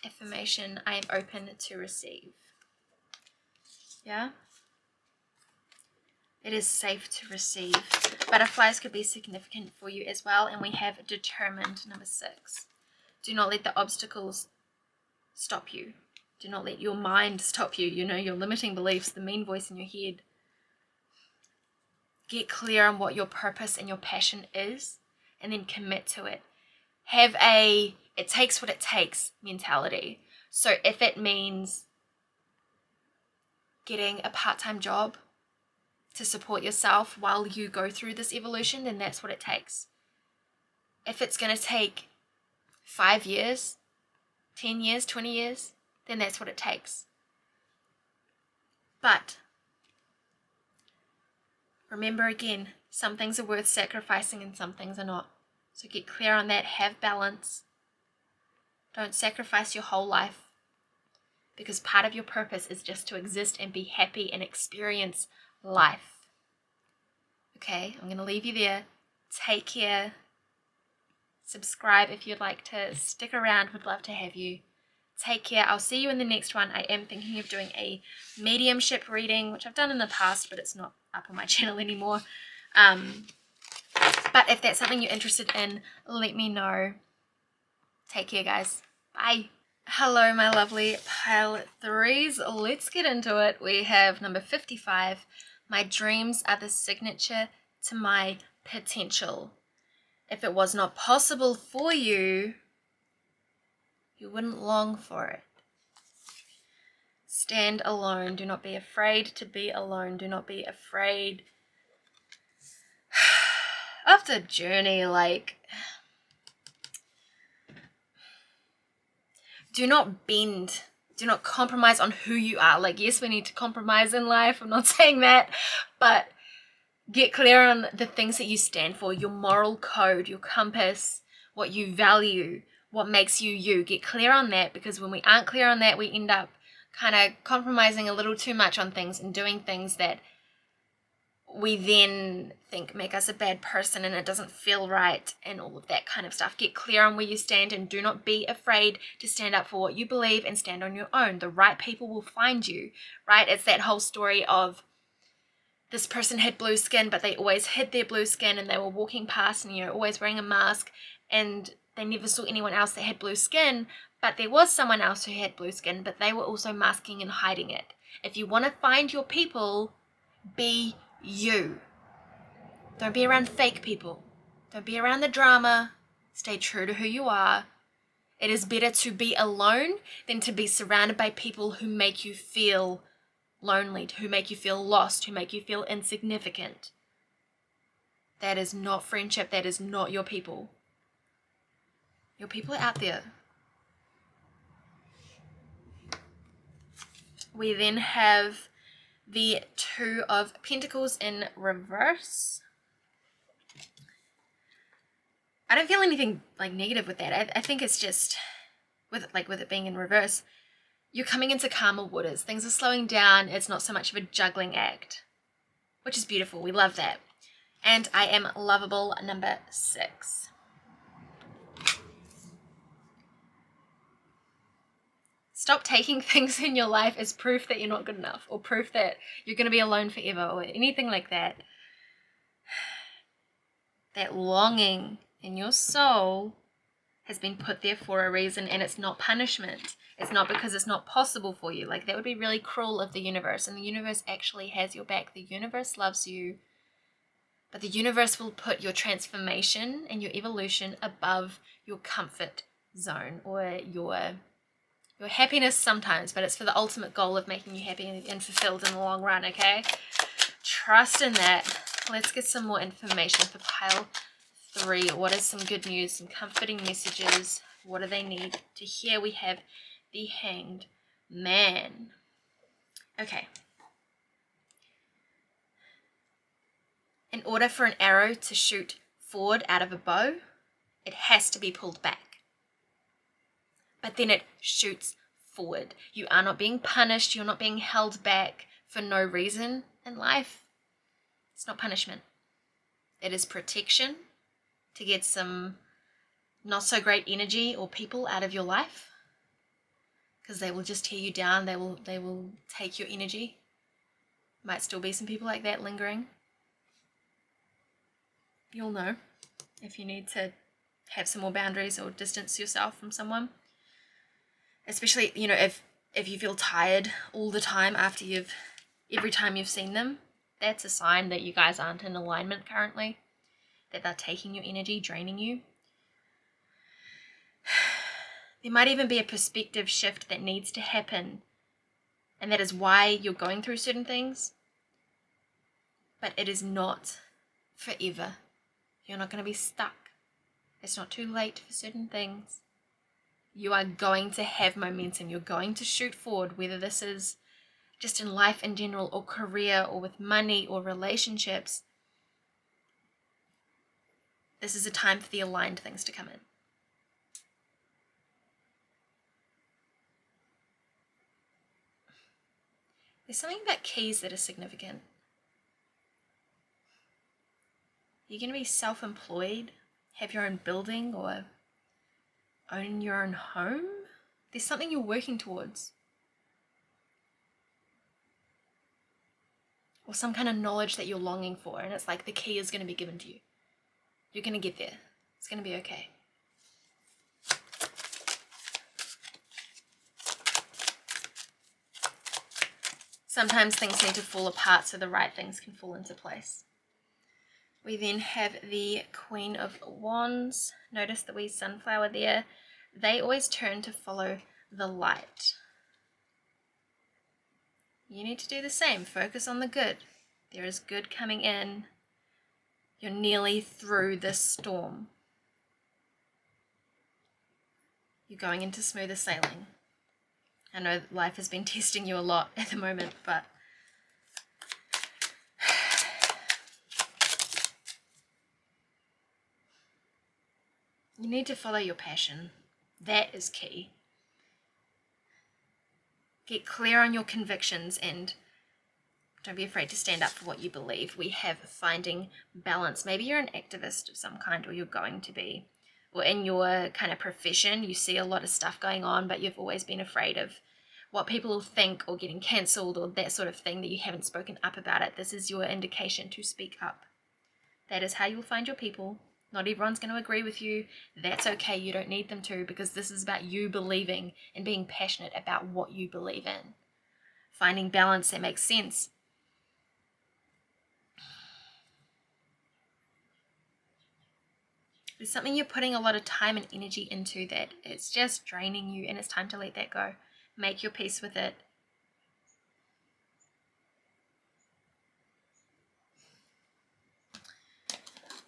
affirmation, I am open to receive. Yeah? It is safe to receive. Butterflies could be significant for you as well. And we have determined, number 6. Do not let the obstacles stop you. Do not let your mind stop you. You know, your limiting beliefs, the mean voice in your head. Get clear on what your purpose and your passion is and then commit to it. Have a it takes what it takes mentality. So if it means getting a part-time job to support yourself while you go through this evolution, then that's what it takes. If it's going to take 5 years, 10 years, 20 years, then that's what it takes. But remember again, some things are worth sacrificing and some things are not. So get clear on that. Have balance. Don't sacrifice your whole life, because part of your purpose is just to exist and be happy and experience life. Okay, I'm going to leave you there. Take care. Subscribe if you'd like to stick around. Would love to have you. Take care. I'll see you in the next one. I am thinking of doing a mediumship reading, which I've done in the past, but it's not up on my channel anymore. But if that's something you're interested in, let me know. Take care, guys. Bye. Hello, my lovely pile threes. Let's get into it. We have number 55. My dreams are the signature to my potential. If it was not possible for you, you wouldn't long for it. Stand alone. Do not be afraid to be alone. Do not be afraid of the journey. Like, do not bend. Do not compromise on who you are. Like, yes, we need to compromise in life. I'm not saying that, but get clear on the things that you stand for, your moral code, your compass, what you value, what makes you you. Get clear on that, because when we aren't clear on that, we end up kind of compromising a little too much on things and doing things that we then think make us a bad person, and it doesn't feel right and all of that kind of stuff. Get clear on where you stand, and do not be afraid to stand up for what you believe and stand on your own. The right people will find you, right? It's that whole story of this person had blue skin, but they always hid their blue skin, and they were walking past and, always wearing a mask, and they never saw anyone else that had blue skin, but there was someone else who had blue skin, but they were also masking and hiding it. If you want to find your people, be you. Don't be around fake people. Don't be around the drama. Stay true to who you are. It is better to be alone than to be surrounded by people who make you feel lonely, who make you feel lost, who make you feel insignificant. That is not friendship. That is not your people. Your people are out there. We then have the Two of Pentacles in reverse. I don't feel anything like negative with that. I think it's just with it being in reverse, you're coming into calmer waters. Things are slowing down. It's not so much of a juggling act, which is beautiful. We love that. And I am lovable, number 6. Stop taking things in your life as proof that you're not good enough, or proof that you're going to be alone forever, or anything like that. That longing in your soul has been put there for a reason, and it's not punishment. It's not because it's not possible for you. Like, that would be really cruel of the universe, and the universe actually has your back. The universe loves you, but the universe will put your transformation and your evolution above your comfort zone or your happiness sometimes, but it's for the ultimate goal of making you happy and fulfilled in the long run, okay? Trust in that. Let's get some more information for pile 3. What is some good news, some comforting messages? What do they need to hear? We have the Hanged Man. Okay. In order for an arrow to shoot forward out of a bow, it has to be pulled back. But then it shoots forward. You are not being punished. You're not being held back for no reason in life. It's not punishment. It is protection to get some not so great energy or people out of your life, because they will just tear you down. They will take your energy. Might still be some people like that lingering. You'll know if you need to have some more boundaries or distance yourself from someone. Especially, if you feel tired all the time every time you've seen them, that's a sign that you guys aren't in alignment currently, that they're taking your energy, draining you. There might even be a perspective shift that needs to happen, and that is why you're going through certain things, but it is not forever. You're not going to be stuck. It's not too late for certain things. You are going to have momentum. You're going to shoot forward, whether this is just in life in general, or career, or with money, or relationships. This is a time for the aligned things to come in. There's something about keys that are significant. You're going to be self-employed, have your own building, or own your own home. There's something you're working towards. Or some kind of knowledge that you're longing for, and it's like the key is going to be given to you. You're going to get there. It's going to be okay. Sometimes things need to fall apart so the right things can fall into place. We then have the Queen of Wands. Notice the wee sunflower there. They always turn to follow the light. You need to do the same. Focus on the good. There is good coming in. You're nearly through this storm. You're going into smoother sailing. I know life has been testing you a lot at the moment, but you need to follow your passion. That is key. Get clear on your convictions and don't be afraid to stand up for what you believe. We have finding balance. Maybe you're an activist of some kind, or you're going to be. Or in your kind of profession, you see a lot of stuff going on, but you've always been afraid of what people will think, or getting cancelled, or that sort of thing, that you haven't spoken up about it. This is your indication to speak up. That is how you'll find your people. Not everyone's going to agree with you. That's okay. You don't need them to, because this is about you believing and being passionate about what you believe in. Finding balance that makes sense. There's something you're putting a lot of time and energy into that it's just draining you, and it's time to let that go. Make your peace with it.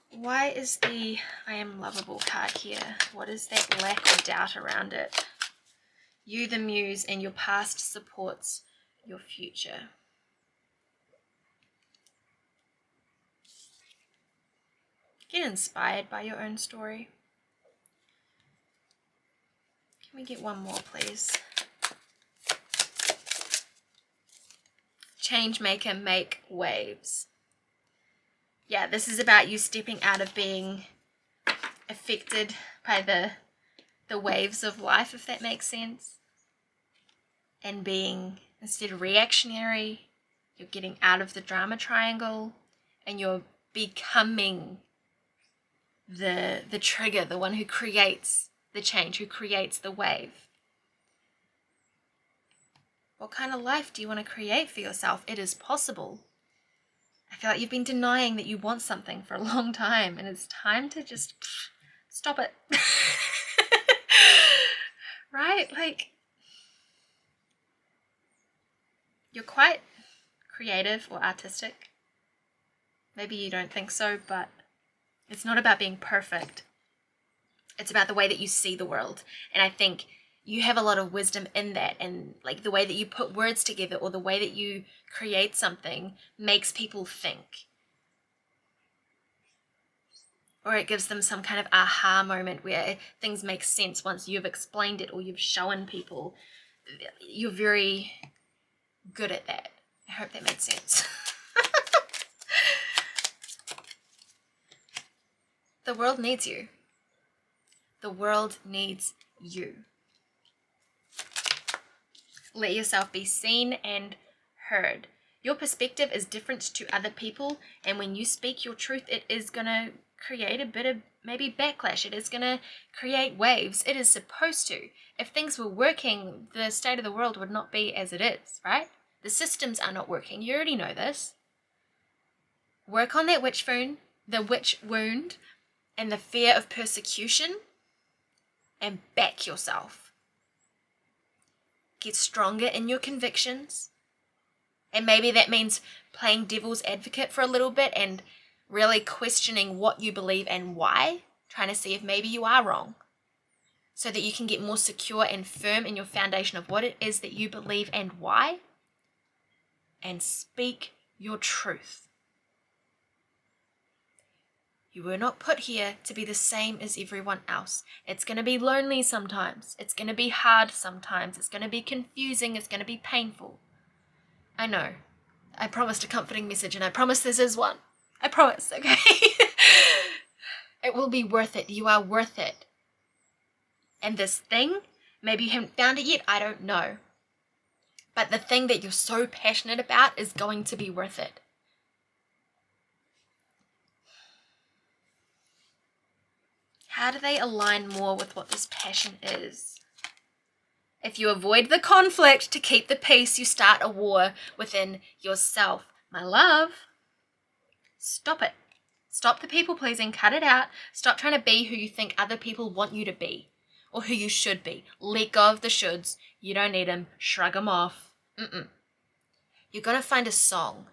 Why is the I am lovable card here? What is that lack of doubt around it? You, the muse, and your past supports your future. Get inspired by your own story. Can we get one more, please? Change maker, make waves. Yeah, this is about you stepping out of being affected by the waves of life, if that makes sense. And being, instead of reactionary, you're getting out of the drama triangle and you're becoming the trigger, the one who creates the change, who creates the wave. What kind of life do you want to create for yourself? It is possible. I feel like you've been denying that you want something for a long time, and it's time to just stop it. Right? Like, you're quite creative or artistic. Maybe you don't think so, but it's not about being perfect. It's about the way that you see the world. And I think you have a lot of wisdom in that, and like the way that you put words together, or the way that you create something, makes people think. Or it gives them some kind of aha moment where things make sense once you've explained it or you've shown people. You're very good at that. I hope that made sense. The world needs you. The world needs you. Let yourself be seen and heard. Your perspective is different to other people, and when you speak your truth, it is going to create a bit of maybe backlash. It is going to create waves. It is supposed to. If things were working, the state of the world would not be as it is, right? The systems are not working. You already know this. Work on that witch wound, and the fear of persecution, and back yourself. Get stronger in your convictions. And maybe that means playing devil's advocate for a little bit and really questioning what you believe and why, trying to see if maybe you are wrong, so that you can get more secure and firm in your foundation of what it is that you believe and why, and speak your truth. You were not put here to be the same as everyone else. It's going to be lonely sometimes. It's going to be hard sometimes. It's going to be confusing. It's going to be painful. I know. I promised a comforting message, and I promise this is one. I promise, okay? It will be worth it. You are worth it. And this thing Maybe you haven't found it yet, I don't know. But the thing that you're so passionate about is going to be worth it. How do they align more with what this passion is? If you avoid the conflict to keep the peace, you start a war within yourself. My love, stop it. Stop the people pleasing, cut it out. Stop trying to be who you think other people want you to be or who you should be. Let go of the shoulds. You don't need them. Shrug them off. You're going to find a song.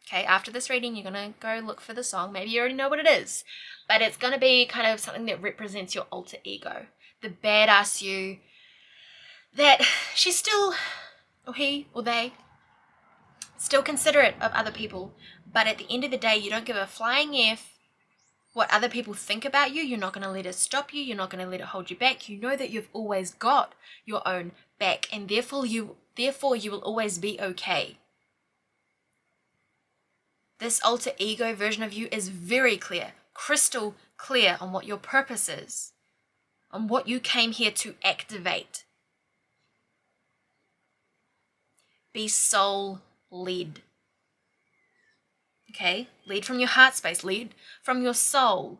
Okay, after this reading, you're going to go look for the song. Maybe you already know what it is, but it's going to be kind of something that represents your alter ego, the badass you, that she's still, or he or they, still considerate of other people, but at the end of the day, you don't give a flying F what other people think about you. You're not going to let it stop you. You're not going to let it hold you back. You know that you've always got your own back, and therefore you will always be okay. This alter ego version of you is very clear, crystal clear on what your purpose is, on what you came here to activate. Be soul-led. Okay? Lead from your heart space. Lead from your soul.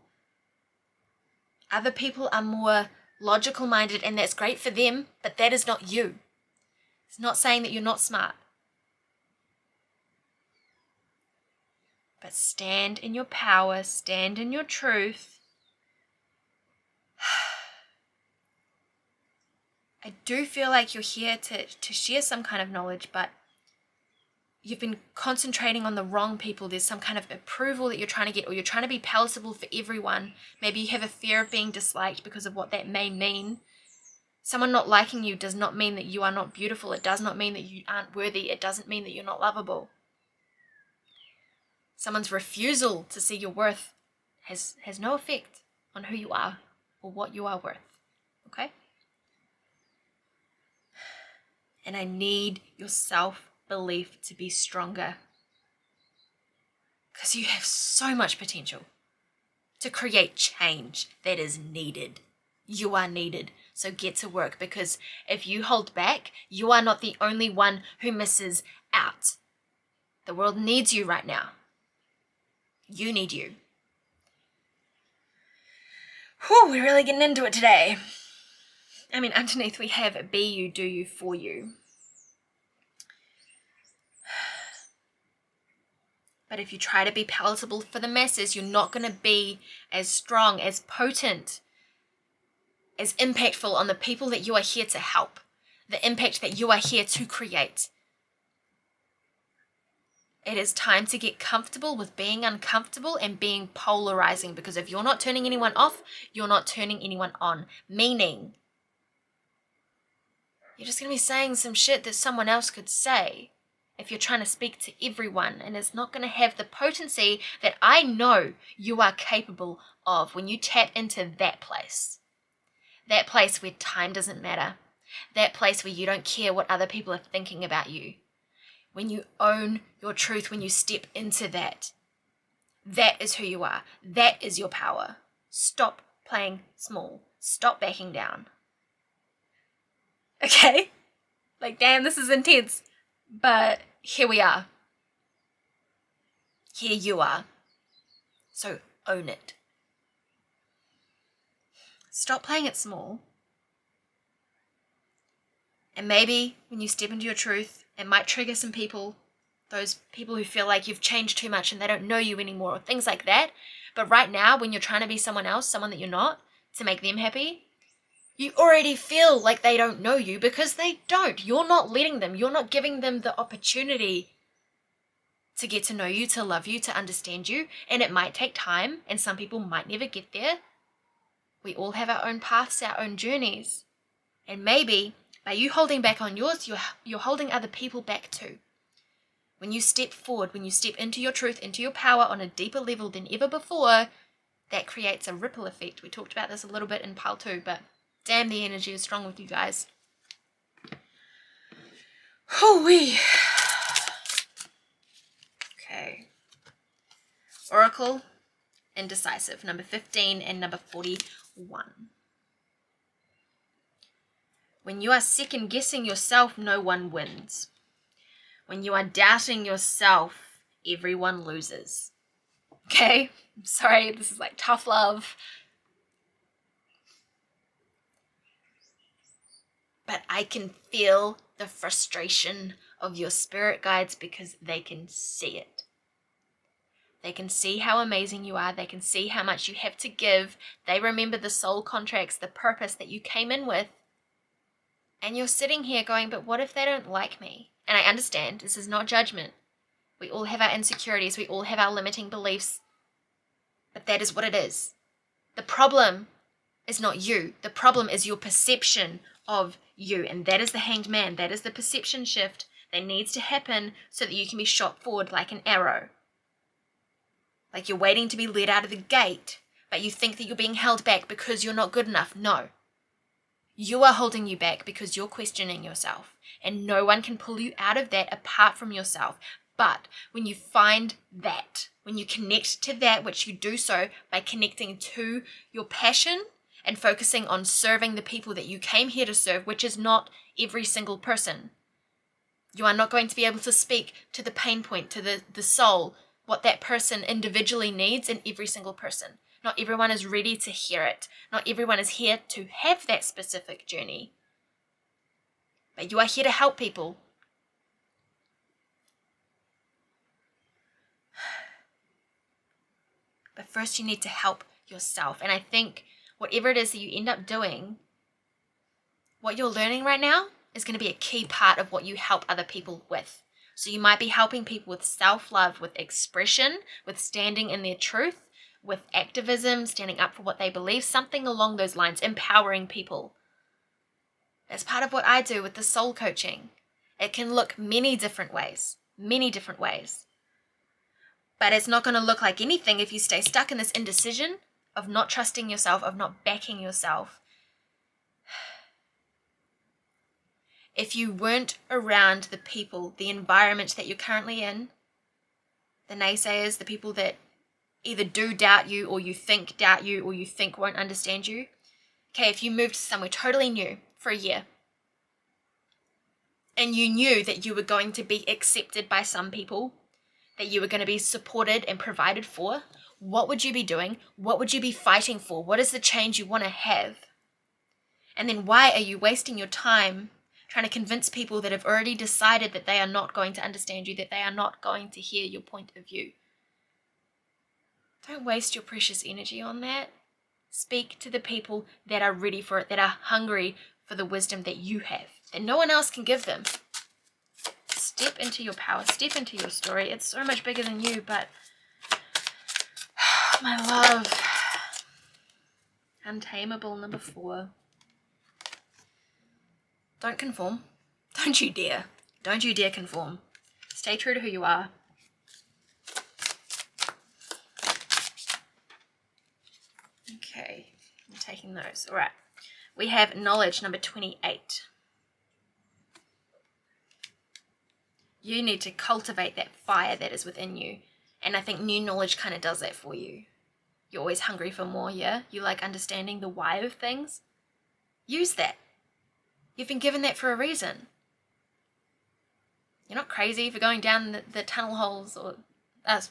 Other people are more logical-minded, and that's great for them, but that is not you. It's not saying that you're not smart. But stand in your power. Stand in your truth. I do feel like you're here to share some kind of knowledge, but you've been concentrating on the wrong people. There's some kind of approval that you're trying to get, or you're trying to be palatable for everyone. Maybe you have a fear of being disliked because of what that may mean. Someone not liking you does not mean that you are not beautiful. It does not mean that you aren't worthy. It doesn't mean that you're not lovable. Someone's refusal to see your worth has no effect on who you are or what you are worth. Okay? And I need your self-belief to be stronger, because you have so much potential to create change that is needed. You are needed. So get to work, because if you hold back, you are not the only one who misses out. The world needs you right now. You need you. Whew, we're really getting into it today. I mean, underneath we have be you, do you, for you. But if you try to be palatable for the masses, you're not going to be as strong, as potent, as impactful on the people that you are here to help, the impact that you are here to create. It is time to get comfortable with being uncomfortable and being polarizing, because if you're not turning anyone off, you're not turning anyone on. Meaning, you're just going to be saying some shit that someone else could say if you're trying to speak to everyone, and it's not going to have the potency that I know you are capable of when you tap into that place. That place where time doesn't matter. That place where you don't care what other people are thinking about you. When you own your truth, when you step into that, that is who you are. That is your power. Stop playing small. Stop backing down. Okay? Like, damn, this is intense. But here we are. Here you are. So own it. Stop playing it small. And maybe when you step into your truth, it might trigger some people, those people who feel like you've changed too much and they don't know you anymore, or things like that. But right now, when you're trying to be someone else, someone that you're not, to make them happy, you already feel like they don't know you, because they don't. You're not letting them. You're not giving them the opportunity to get to know you, to love you, to understand you. And it might take time, and some people might never get there. We all have our own paths, our own journeys. And maybe by you holding back on yours, you're holding other people back too. When you step forward, when you step into your truth, into your power on a deeper level than ever before, that creates a ripple effect. We talked about this a little bit in pile 2, but damn, the energy is strong with you guys. Hoo-wee. Okay. Oracle, indecisive, number 15 and number 41. When you are second guessing yourself, no one wins. When you are doubting yourself, everyone loses. Okay? I'm sorry, this is like tough love. But I can feel the frustration of your spirit guides because they can see it. They can see how amazing you are. They can see how much you have to give. They remember the soul contracts, the purpose that you came in with. And you're sitting here going, but what if they don't like me? And I understand, this is not judgment. We all have our insecurities. We all have our limiting beliefs. But that is what it is. The problem is not you. The problem is your perception of you. And that is the hanged man. That is the perception shift that needs to happen so that you can be shot forward like an arrow. Like you're waiting to be let out of the gate, but you think that you're being held back because you're not good enough. No. You are holding you back because you're questioning yourself. And no one can pull you out of that apart from yourself. But when you find that, when you connect to that, which you do so by connecting to your passion and focusing on serving the people that you came here to serve, which is not every single person. You are not going to be able to speak to the pain point, to the soul, what that person individually needs in every single person. Not everyone is ready to hear it. Not everyone is here to have that specific journey. But you are here to help people. But first you need to help yourself. And I think whatever it is that you end up doing, what you're learning right now is going to be a key part of what you help other people with. So you might be helping people with self-love, with expression, with standing in their truth, with activism, standing up for what they believe, something along those lines, empowering people. That's part of what I do with the soul coaching. It can look many different ways. But it's not going to look like anything if you stay stuck in this indecision of not trusting yourself, of not backing yourself. If you weren't around the people, the environment that you're currently in, the naysayers, the people that either do doubt you or you think doubt you or you think won't understand you. Okay, if you moved somewhere totally new for a year and you knew that you were going to be accepted by some people, that you were going to be supported and provided for, what would you be doing? What would you be fighting for? What is the change you want to have? And then why are you wasting your time trying to convince people that have already decided that they are not going to understand you, that they are not going to hear your point of view? Don't waste your precious energy on that. Speak to the people that are ready for it, that are hungry for the wisdom that you have, that no one else can give them. Step into your power, step into your story. It's so much bigger than you, but my love. Untamable, number 4. Don't conform. Don't you dare. Don't you dare conform. Stay true to who you are. Okay, I'm taking those. All right. We have knowledge, number 28. You need to cultivate that fire that is within you. And I think new knowledge kind of does that for you. You're always hungry for more, yeah? You like understanding the why of things. Use that. You've been given that for a reason. You're not crazy for going down the tunnel holes or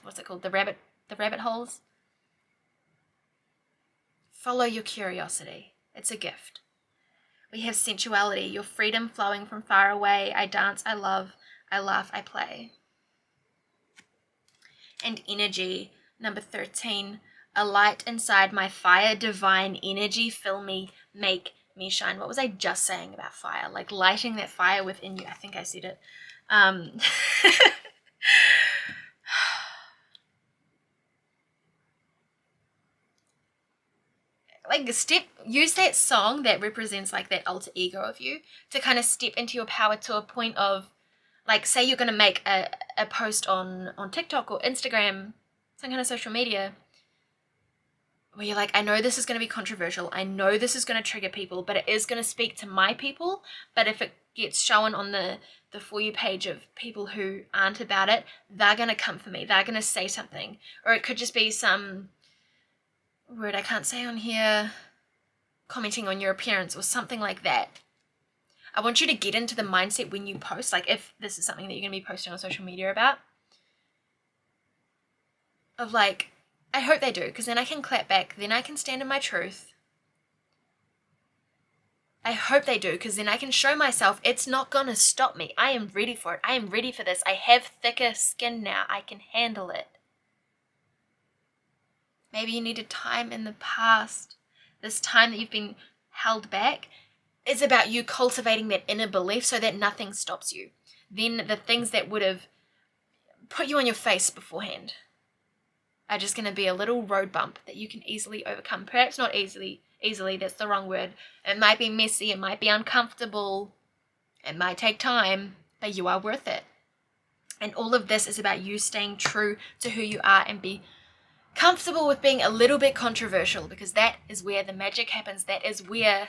what's it called? The rabbit holes. Follow your curiosity. It's a gift. We have sensuality, your freedom flowing from far away. I dance, I love, I laugh, I play. And energy, number 13. A light inside my fire, divine energy, fill me, make me shine. What was I just saying about fire? Like lighting that fire within you. I think I said it. Like use that song that represents like that alter ego of you to kind of step into your power to a point of, like, say you're going to make a post on TikTok or Instagram, some kind of social media, where you're like, I know this is going to be controversial. I know this is going to trigger people, but it is going to speak to my people. But if it gets shown on the For You page of people who aren't about it, they're going to come for me. They're going to say something. Or it could just be some word I can't say on here, commenting on your appearance or something like that. I want you to get into the mindset when you post, like if this is something that you're going to be posting on social media about, of like, I hope they do, because then I can clap back, then I can stand in my truth. I hope they do, because then I can show myself it's not going to stop me. I am ready for it. I am ready for this. I have thicker skin now. I can handle it. Maybe you needed time in the past. This time that you've been held back is about you cultivating that inner belief so that nothing stops you. Then the things that would have put you on your face beforehand are just going to be a little road bump that you can easily overcome. Perhaps not easily, that's the wrong word. It might be messy, it might be uncomfortable, it might take time, but you are worth it. And all of this is about you staying true to who you are and be comfortable with being a little bit controversial, because that is where the magic happens. That is where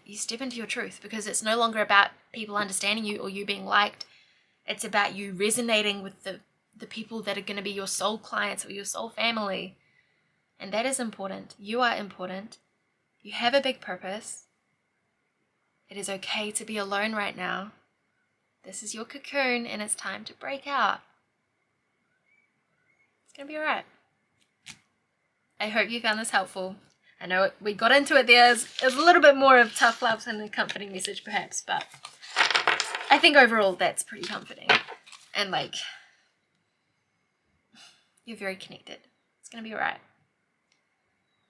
you step into your truth, because it's no longer about people understanding you or you being liked. It's about you resonating with the people that are going to be your soul clients or your soul family. And that is important. You are important. You have a big purpose. It is okay to be alone right now. This is your cocoon and it's time to break out. It's going to be all right. I hope you found this helpful. I know we got into it there. It was a little bit more of tough love than a comforting message perhaps, but I think overall that's pretty comforting. And like, you're very connected. It's going to be all right.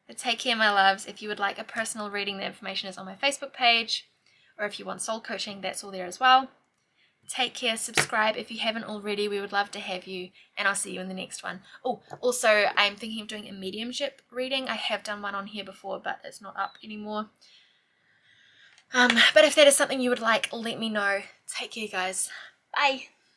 But take care, my loves. If you would like a personal reading, the information is on my Facebook page. Or if you want soul coaching, that's all there as well. Take care. Subscribe if you haven't already. We would love to have you. And I'll see you in the next one. Oh, also, I'm thinking of doing a mediumship reading. I have done one on here before, but it's not up anymore. But if that is something you would like, let me know. Take care, guys. Bye.